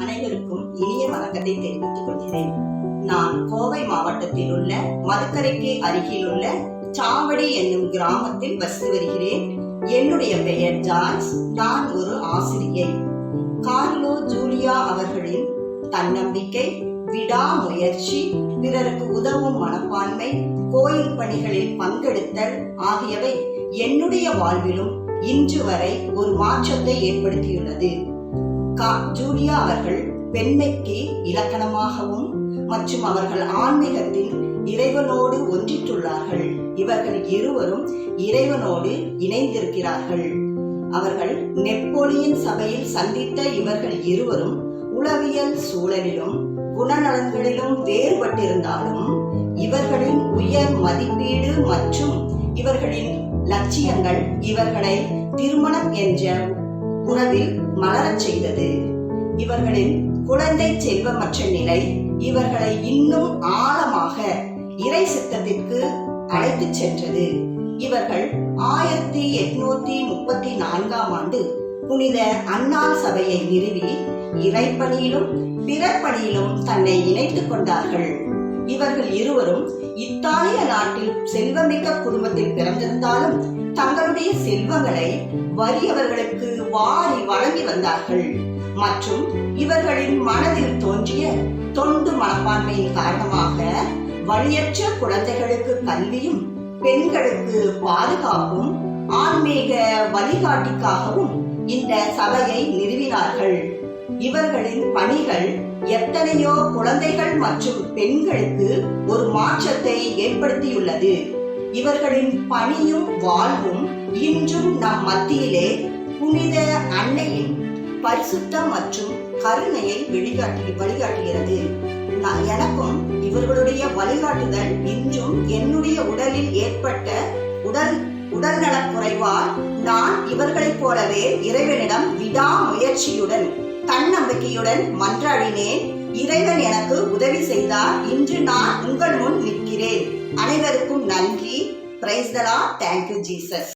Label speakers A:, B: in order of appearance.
A: அனைவருக்கும் இனிய வணக்கத்தை தெரிவித்துக் கொள்கிறேன். நான் கோவை மாவட்டத்தில் உள்ள மதுக்கரைக்கு அருகில் உள்ள சாவடி என்னும் கிராமத்தில் வசித்து வருகிறேன். என்னுடைய பெயர் ஜார்ஜ். நான் ஒரு ஆசிரியை. கார்லோ ஜூலியா அவர்களின் தன்னம்பிக்கை, விடாமுயற்சி, பிறருக்கு உதவும் மனப்பான்மை, கோயில் பணிகளில் பங்கெடுத்தல் ஆகியவை என்னுடைய வாழ்விலும் இன்று வரை ஒரு மாற்றத்தை ஏற்படுத்தியுள்ளது. ஜூலியா அவர்கள் பெண்மைக்கு இலக்கணமாகவும் மற்றும் அவர்கள் ஆன்மீகத்தின் இறைவனோடு ஒன்றிட்டுள்ளார்கள். இவர்கள் இருவரும் இறைவனோடு இணைந்திருக்கிறார்கள். அவர்கள் நெப்போலியன் சபையில் சந்தித்த இவர்கள் இருவரும் உளவியல் சூழலிலும் குணநலன்களிலும் வேறுபட்டிருந்தாலும் இவர்களின் உயர் மதிப்பீடு மற்றும் இவர்களின் லட்சியங்கள் இவர்களை திருமணம் என்ற உறவில் மலரச் செய்தது. இவர்களின் குழந்தை செல்வமற்ற நிலை இவர்களை இன்னும் ஆழமாக இறை சித்தத்திற்கு அழைத்துச் சென்றது. இவர்கள் 1834 ஆண்டு புனித அன்னாள் சபையை நிறுவி இறைப்பணியிலும் பிறர் பணியிலும் தன்னை இணைத்துக் கொண்டார்கள். இவர்கள் இருவரும் இத்தாலிய நாட்டில் செல்வமிக்க குடும்பத்தில் பிறந்திருந்தாலும் தங்களுடைய செல்வங்களை வறியவர்களுக்கு வாரி வழங்கி வந்தார்கள். மற்றும் இவர்களின் மனதில் தோன்றிய தொண்டு மனப்பான்மையின் காரணமாக வழியற்ற குழந்தைகளுக்கு கல்வியும் பெண்களுக்கு பாதுகாப்பும் ஆன்மீக வழிகாட்டிக்காகவும் இந்த சபையை நிறுவினார்கள். இவர்களின் பணிகள் எத்தனையோ குழந்தைகள் மற்றும் பெண்களுக்கு ஒரு மாற்றத்தை ஏற்படுத்தியுள்ளது. இவர்களின் பணியும் வாழ்வும் இன்றும் நம் மத்தியிலே புனித அன்னையின் பரிசுத்தம் மற்றும் கருணையை வழிகாட்டுகிறது. எனக்கும் இவர்களுடைய வழிகாட்டுதல் இன்றும் என்னுடைய உடலில் ஏற்பட்ட உடல்நலக் குறைவால் நான் இவர்களைப் போலவே இறைவனிடம் விடாமுயற்சியுடன் தன்னம்பிக்கையுடன் மன்றாடினேன். இறைவன் எனக்கு உதவி செய்தார். இன்று நான் உங்கள் முன் நிற்கிறேன். அனைவருக்கும் நன்றி. Praise the Lord. Thank you Jesus.